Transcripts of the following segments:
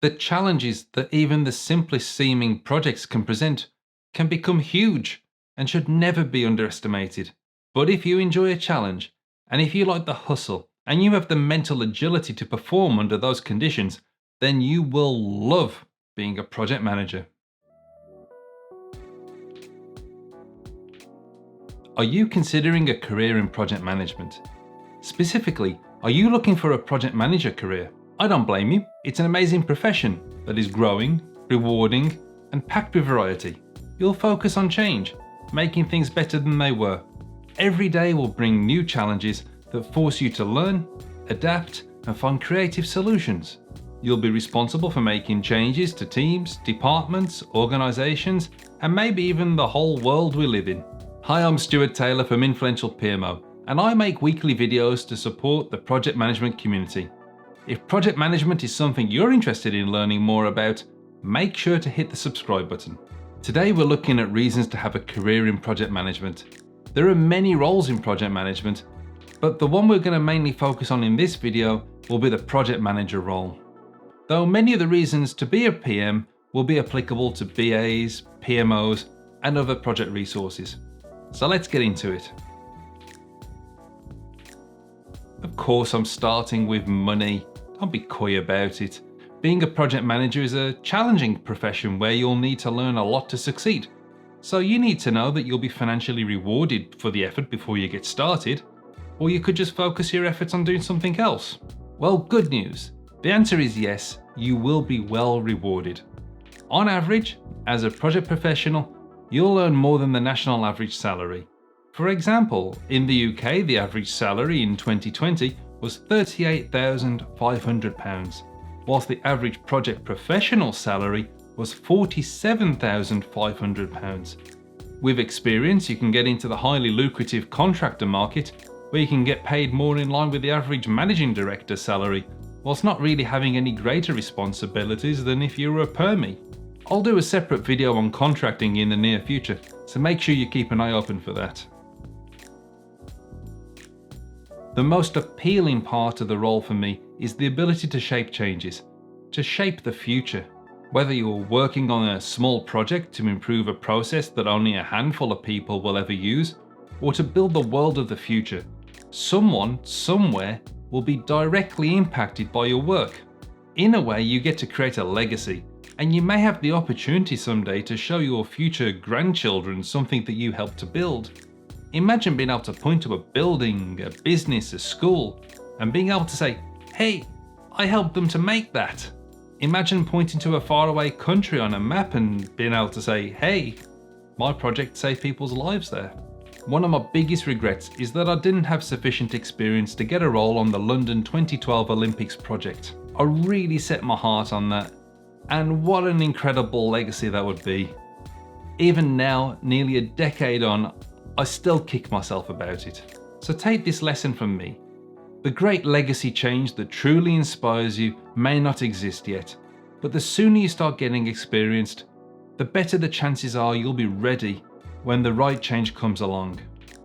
The challenges that even the simplest seeming projects can present can become huge and should never be underestimated. But if you enjoy a challenge, and if you like the hustle, and you have the mental agility to perform under those conditions, then you will love being a project manager. Are you considering a career in project management? Specifically, are you looking for a project manager career? I don't blame you. It's an amazing profession that is growing, rewarding, and packed with variety. You'll focus on change, making things better than they were. Every day will bring new challenges that force you to learn, adapt, and find creative solutions. You'll be responsible for making changes to teams, departments, organizations, and maybe even the whole world we live in. Hi, I'm Stuart Taylor from Influential PMO, and I make weekly videos to support the project management community. If project management is something you're interested in learning more about, make sure to hit the subscribe button. Today we're looking at reasons to have a career in project management. There are many roles in project management, but the one we're going to mainly focus on in this video will be the project manager role. Though many of the reasons to be a PM will be applicable to BAs, PMOs, and other project resources. So let's get into it. Of course, I'm starting with money. Don't be coy about it. Being a project manager is a challenging profession where you'll need to learn a lot to succeed. So you need to know that you'll be financially rewarded for the effort before you get started, or you could just focus your efforts on doing something else. Well, good news. The answer is yes, you will be well rewarded. On average, as a project professional, you'll earn more than the national average salary. For example, in the UK, the average salary in 2020 was £38,500, whilst the average project professional salary was £47,500. With experience, you can get into the highly lucrative contractor market, where you can get paid more in line with the average managing director salary, whilst not really having any greater responsibilities than if you were a permie. I'll do a separate video on contracting in the near future, so make sure you keep an eye open for that. The most appealing part of the role for me is the ability to shape changes, to shape the future. Whether you're working on a small project to improve a process that only a handful of people will ever use, or to build the world of the future, someone, somewhere, will be directly impacted by your work. In a way, you get to create a legacy, and you may have the opportunity someday to show your future grandchildren something that you helped to build. Imagine being able to point to a building, a business, a school, and being able to say, hey, I helped them to make that. Imagine pointing to a faraway country on a map and being able to say, hey, my project saved people's lives there. One of my biggest regrets is that I didn't have sufficient experience to get a role on the London 2012 Olympics project. I really set my heart on that, and what an incredible legacy that would be. Even now, nearly a decade on, I still kick myself about it. So take this lesson from me. The great legacy change that truly inspires you may not exist yet, but the sooner you start getting experienced, the better the chances are you'll be ready when the right change comes along.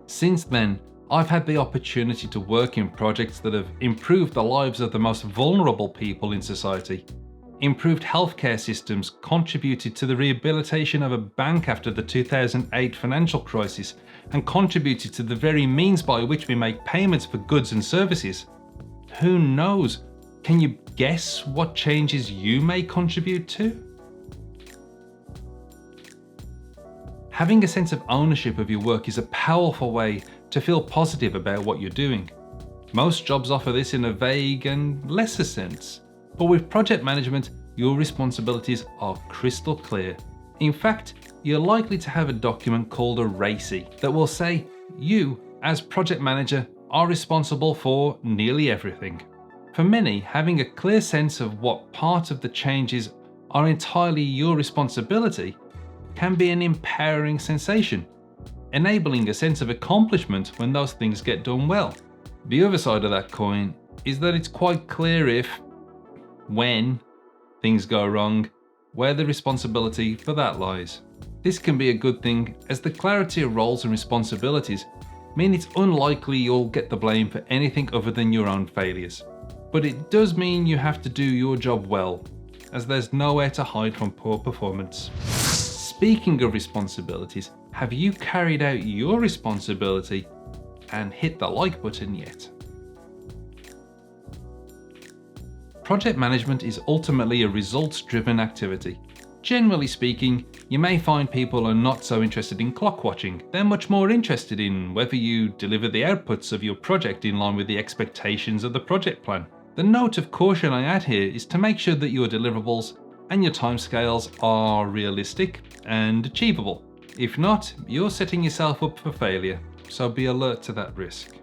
Since then, I've had the opportunity to work in projects that have improved the lives of the most vulnerable people in society, improved healthcare systems, contributed to the rehabilitation of a bank after the 2008 financial crisis, and contributed to the very means by which we make payments for goods and services. Who knows? Can you guess what changes you may contribute to? Having a sense of ownership of your work is a powerful way to feel positive about what you're doing. Most jobs offer this in a vague and lesser sense. But with project management, your responsibilities are crystal clear. In fact, you're likely to have a document called a RACI that will say you, as project manager, are responsible for nearly everything. For many, having a clear sense of what part of the changes are entirely your responsibility can be an empowering sensation, enabling a sense of accomplishment when those things get done well. The other side of that coin is that it's quite clear when things go wrong, where the responsibility for that lies. This can be a good thing, as the clarity of roles and responsibilities mean it's unlikely you'll get the blame for anything other than your own failures. But it does mean you have to do your job well. as there's nowhere to hide from poor performance. Speaking of responsibilities, have you carried out your responsibility and hit the like button yet? Project management is ultimately a results-driven activity. Generally speaking, you may find people are not so interested in clock watching. They're much more interested in whether you deliver the outputs of your project in line with the expectations of the project plan. The note of caution I add here is to make sure that your deliverables and your timescales are realistic and achievable. If not, you're setting yourself up for failure, so be alert to that risk.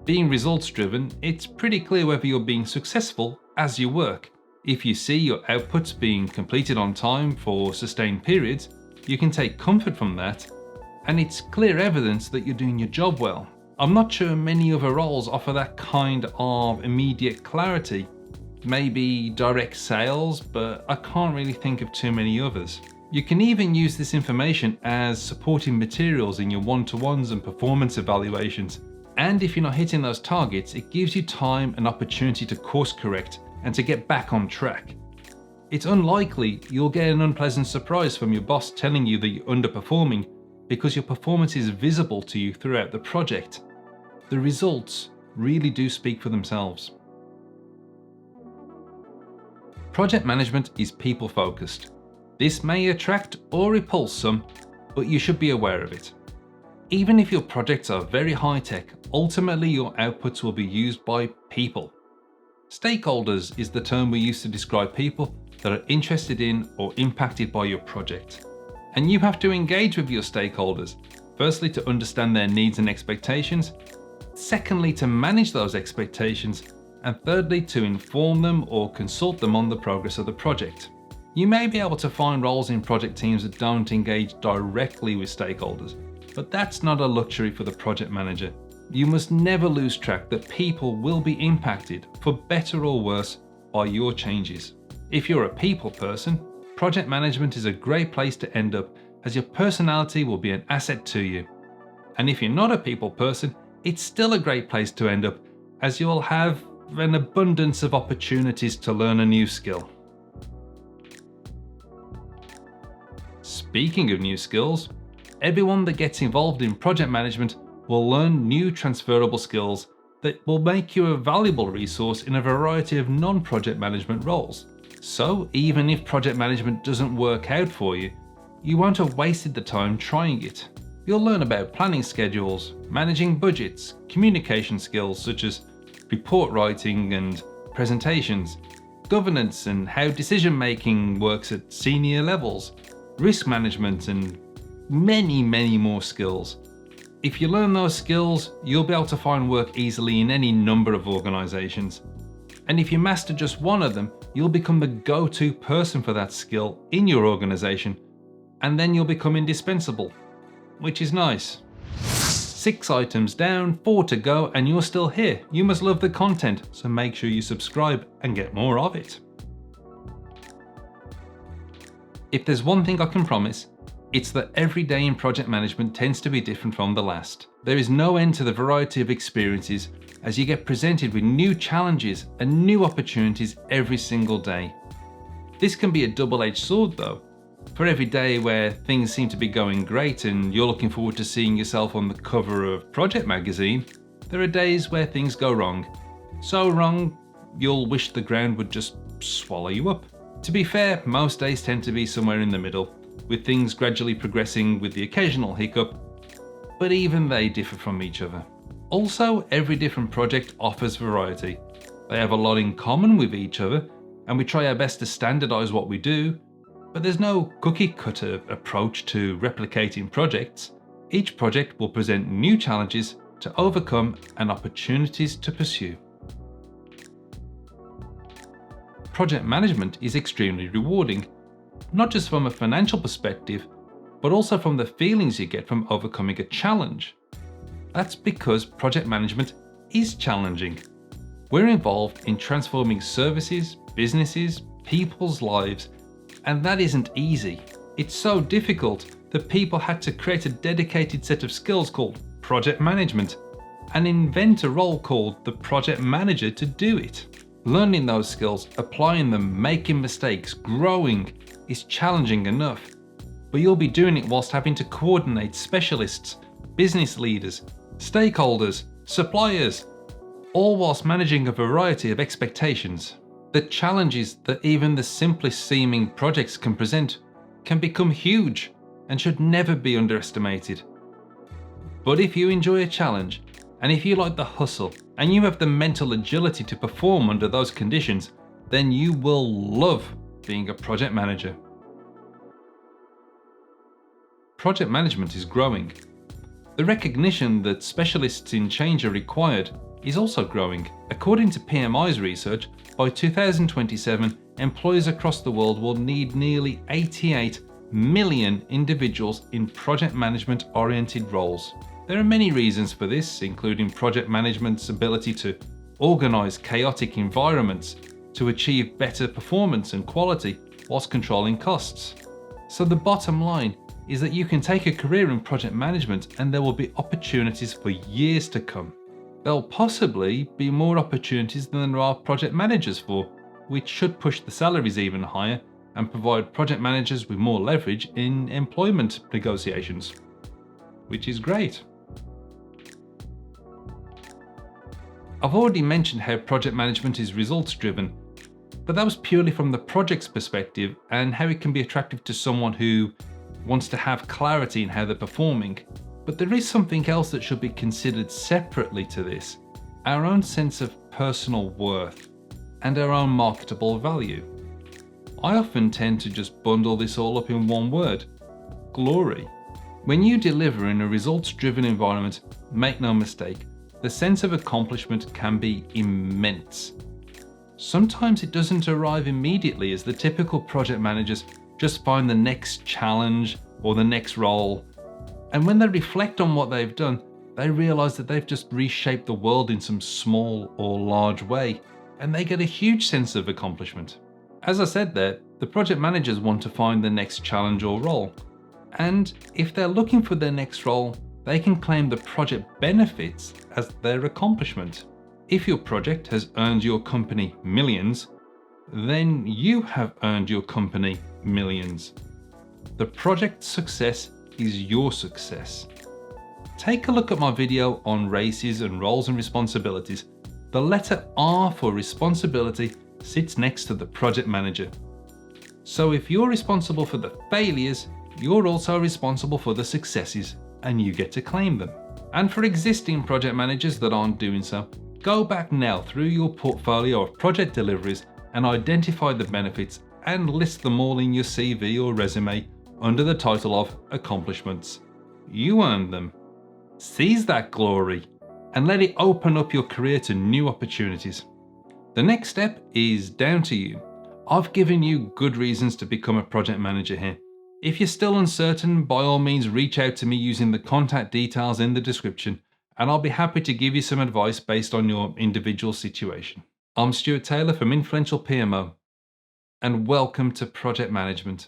Being results-driven, it's pretty clear whether you're being successful as you work. If you see your outputs being completed on time for sustained periods, you can take comfort from that, and it's clear evidence that you're doing your job well. I'm not sure many other roles offer that kind of immediate clarity. Maybe direct sales, but I can't really think of too many others. You can even use this information as supporting materials in your one-to-ones and performance evaluations. And if you're not hitting those targets, it gives you time and opportunity to course correct and to get back on track. It's unlikely you'll get an unpleasant surprise from your boss telling you that you're underperforming because your performance is visible to you throughout the project. The results really do speak for themselves. Project management is people-focused. This may attract or repulse some, but you should be aware of it. Even if your projects are very high-tech, ultimately your outputs will be used by people. Stakeholders is the term we use to describe people that are interested in or impacted by your project. And you have to engage with your stakeholders, firstly to understand their needs and expectations, secondly to manage those expectations, and thirdly to inform them or consult them on the progress of the project. You may be able to find roles in project teams that don't engage directly with stakeholders, but that's not a luxury for the project manager. You must never lose track that people will be impacted, for better or worse, by your changes. If you're a people person, project management is a great place to end up, as your personality will be an asset to you. And if you're not a people person, it's still a great place to end up, as you'll have an abundance of opportunities to learn a new skill. Speaking of new skills, everyone that gets involved in project management will learn new transferable skills that will make you a valuable resource in a variety of non-project management roles. So even if project management doesn't work out for you, you won't have wasted the time trying it. You'll learn about planning schedules, managing budgets, communication skills such as report writing and presentations, governance and how decision making works at senior levels, risk management, and many more skills. If you learn those skills, you'll be able to find work easily in any number of organizations. And if you master just one of them, you'll become the go-to person for that skill in your organization, and then you'll become indispensable, which is nice. 6 items down, 4 to go, and you're still here. You must love the content, so make sure you subscribe and get more of it. If there's one thing I can promise, it's that every day in project management tends to be different from the last. There is no end to the variety of experiences as you get presented with new challenges and new opportunities every single day. This can be a double-edged sword though. For every day where things seem to be going great and you're looking forward to seeing yourself on the cover of Project Magazine, there are days where things go wrong. So wrong, you'll wish the ground would just swallow you up. To be fair, most days tend to be somewhere in the middle, with things gradually progressing with the occasional hiccup, but even they differ from each other. Also, every different project offers variety. They have a lot in common with each other, and we try our best to standardize what we do, but there's no cookie-cutter approach to replicating projects. Each project will present new challenges to overcome and opportunities to pursue. Project management is extremely rewarding, not just from a financial perspective, but also from the feelings you get from overcoming a challenge. That's because project management is challenging. We're involved in transforming services, businesses, people's lives, and that isn't easy. It's so difficult that people had to create a dedicated set of skills called project management and invent a role called the project manager to do it. Learning those skills, applying them, making mistakes, growing is challenging enough. But you'll be doing it whilst having to coordinate specialists, business leaders, stakeholders, suppliers, all whilst managing a variety of expectations. The challenges that even the simplest seeming projects can present can become huge and should never be underestimated. But if you enjoy a challenge, and if you like the hustle, and you have the mental agility to perform under those conditions, then you will love being a project manager. Project management is growing. The recognition that specialists in change are required is also growing. According to PMI's research, by 2027, employers across the world will need nearly 88 million individuals in project management-oriented roles. There are many reasons for this, including project management's ability to organize chaotic environments to achieve better performance and quality whilst controlling costs. So the bottom line is that you can take a career in project management and there will be opportunities for years to come. There'll possibly be more opportunities than there are project managers for, which should push the salaries even higher and provide project managers with more leverage in employment negotiations, which is great. I've already mentioned how project management is results driven, but that was purely from the project's perspective and how it can be attractive to someone who wants to have clarity in how they're performing. But there is something else that should be considered separately to this: our own sense of personal worth and our own marketable value. I often tend to just bundle this all up in one word: glory. When you deliver in a results-driven environment, make no mistake, the sense of accomplishment can be immense. Sometimes it doesn't arrive immediately, as the typical project managers just find the next challenge or the next role. And when they reflect on what they've done, they realize that they've just reshaped the world in some small or large way, and they get a huge sense of accomplishment. As I said there, the project managers want to find the next challenge or role. And if they're looking for their next role, they can claim the project benefits as their accomplishment. If your project has earned your company millions, then you have earned your company millions. The project's success is your success. Take a look at my video on races and roles and responsibilities. The letter R for responsibility sits next to the project manager. So if you're responsible for the failures, you're also responsible for the successes, and you get to claim them. And for existing project managers that aren't doing so, go back now through your portfolio of project deliveries and identify the benefits and list them all in your CV or resume under the title of accomplishments. You earned them. Seize that glory and let it open up your career to new opportunities. The next step is down to you. I've given you good reasons to become a project manager here. If you're still uncertain, by all means reach out to me using the contact details in the description, and I'll be happy to give you some advice based on your individual situation. I'm Stuart Taylor from Influential PMO, and welcome to Project Management.